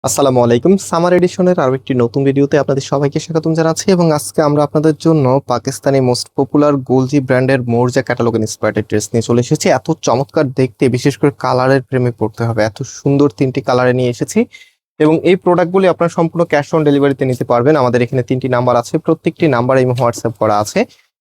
আসসালামু আলাইকুম। সামার এডিশনের আরো একটি নতুন ভিডিওতে আপনাদের সবাইকে স্বাগতম জানাচ্ছি এবং আজকে আমরা আপনাদের জন্য পাকিস্তানি মোস্ট পপুলার গোলজি ব্র্যান্ডের মোরজা ক্যাটালগ ইন্সপায়ার্ড ড্রেস নিয়ে চলে এসেছি। এত চমৎকার দেখতে, বিশেষ করে কালারের প্রেমে পড়তে হবে, এত সুন্দর তিনটি কালারে নিয়ে এসেছি এবং এই প্রোডাক্টগুলি আপনারা সম্পূর্ণ ক্যাশ অন ডেলিভারিতে নিতে পারবেন। আমাদের এখানে তিনটি নাম্বার আছে, প্রত্যেকটি নাম্বারে হোয়াটসঅ্যাপ করা আছে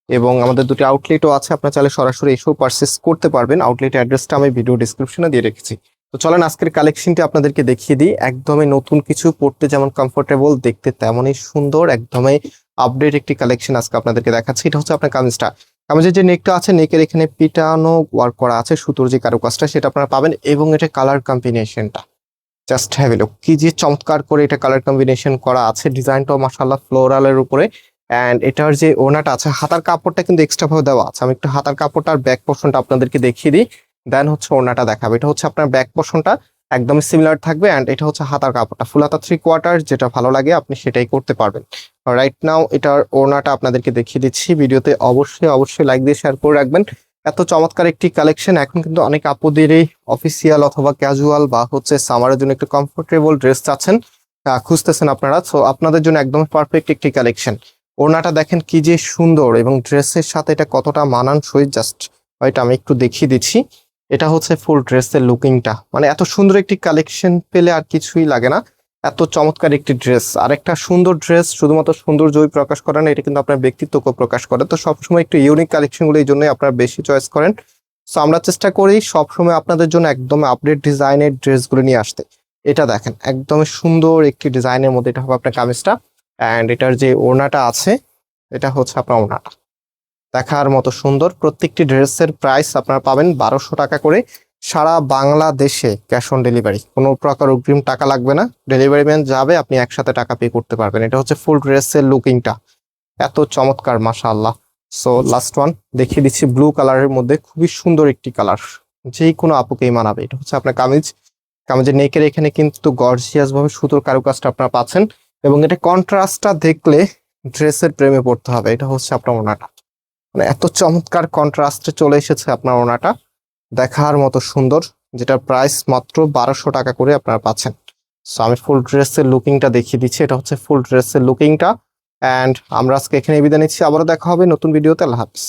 এবং আমাদের দুটি আউটলেটও আছে। আপনারা চাইলে সরাসরি এসেও পারচেস করতে পারবেন। আউটলেটের অ্যাড্রেসটা আমি ভিডিও ডিসক্রিপশনে দিয়ে রেখেছি। তো চলেন আজকের কালেকশনটি আপনাদেরকে দেখিয়ে দিই। একদমই নতুন কিছু, পড়তে যেমন কমফোর্টেবল, দেখতে তেমনই সুন্দর, একদমই আপডেট একটি কালেকশন আজকে আপনাদেরকে দেখাচ্ছি। এটা হচ্ছে আপনার কামিজটা। কামিজের যে নেকটা আছে, নেকের এখানে পিটানো ওয়ার্ক করা আছে, সুতোর যে কারুকাজটা সেটা আপনারা পাবেন এবং এটা কালার কম্বিনেশনটা জাস্ট হ্যাভ এ লুক, কি যে চমৎকার করে এটা কালার কম্বিনেশন করা আছে। ডিজাইনটাও মাশাআল্লাহ ফ্লোরালের উপরে। অ্যান্ড এটার যে ওনাটা আছে, হাতার কাপড়টা কিন্তু এক্সট্রা ভাবে দেওয়া আছে। আমি একটু হাতার কাপড়টার ব্যাক পোর্শনটা আপনাদেরকে দেখিয়ে দিই, দেন হচ্ছে ওড়নাটা দেখাবে। এটা হচ্ছে আপনার ব্যাক পোর্শনটা একদম সিমিলার থাকবে অ্যান্ড এটা হচ্ছে হাতার কাপড়টা ফুল হাতা 3/4, যেটা ভালো লাগে আপনি সেটাই করতে পারবেন। রাইট নাও এটার ওড়নাটা আপনাদেরকে দেখিয়ে দিচ্ছি। ভিডিওতে অবশ্যই লাইক দিয়ে শেয়ার করে রাখবেন। এত চমৎকার একটি কালেকশন। এখন কিন্তু অনেক আপুদেরই অফিসিয়াল অথবা ক্যাজুয়াল বা হচ্ছে সামারের জন্য একটু কমফোর্টেবল ড্রেস চাচ্ছেন, খুঁজতেছেন আপনারা, তো আপনাদের জন্য একদম পারফেক্ট একটি কালেকশন। ওড়নাটা দেখেন কি যে সুন্দর এবং ড্রেসের সাথে এটা কতটা মানানসই, জাস্ট এটা আমি একটু দেখিয়ে দিচ্ছি। এটা হচ্ছে ফুল ড্রেসের লুকিংটা, মানে এত সুন্দর একটি কালেকশন পেলে আর কিছুই লাগে না। এত চমৎকার একটি ড্রেস, আর একটা সুন্দর ড্রেস শুধুমাত্র সৌন্দর্যই প্রকাশ করে না, এটা কিন্তু আপনার ব্যক্তিত্বকে প্রকাশ করে। তো সবসময় একটু ইউনিক কালেকশনগুলো এই জন্যই আপনারা বেশি চয়েস করেন। সো আমরা চেষ্টা করি সবসময় আপনাদের জন্য একদম আপডেট ডিজাইনের ড্রেসগুলো নিয়ে আসতে। এটা দেখেন একদমই সুন্দর একটি ডিজাইনের মধ্যে, এটা হবে আপনার কামিজটা। অ্যান্ড এটার যে ওড়নাটা আছে, এটা হচ্ছে আপনার ওড়নাটা দেখার মতো সুন্দর। প্রত্যেকটি ড্রেসের প্রাইস আপনারা পাবেন 1200 টাকা করে, সারা বাংলাদেশে ক্যাশ অন ডেলিভারি, কোনো প্রকার অগ্রিম টাকা লাগবে না। ডেলিভারি ম্যান যাবে, আপনি একসাথে টাকা পে করতে পারবেন। এটা হচ্ছে ফুল ড্রেসের লুকিংটা, এত চমৎকার মাশাআল্লাহ। সো লাস্ট ওয়ান দেখিয়ে দিচ্ছি, ব্লু কালারের মধ্যে খুবই সুন্দর একটি কালার, যেই কোনো আপুকেই মানাবে। এটা হচ্ছে আপনার কামিজ। কামিজের নেকের এখানে কিন্তু গর্জিয়াস ভাবে সুতোর কারুকাজটা আপনারা পাচ্ছেন এবং এটা কন্ট্রাস্টটা দেখলে ড্রেসের প্রেমে পড়তে হবে। এটা হচ্ছে আপনার ওড়নাটা, মানে এত চমৎকার কন্ট্রাস্টে চলে এসেছে আপনার ওড়নাটা, দেখার মতো সুন্দর, যেটা প্রাইস মাত্র 1200 টাকা করে আপনারা পাচ্ছেন। সো আমি ফুল ড্রেসের লুকিংটা দেখিয়ে দিচ্ছি। এটা হচ্ছে ফুল ড্রেসের লুকিংটা। অ্যান্ড আমরা আজকে এখানে বিদায় নিচ্ছি, আবারও দেখা হবে নতুন ভিডিওতে। আল্লাহ হাফিজ।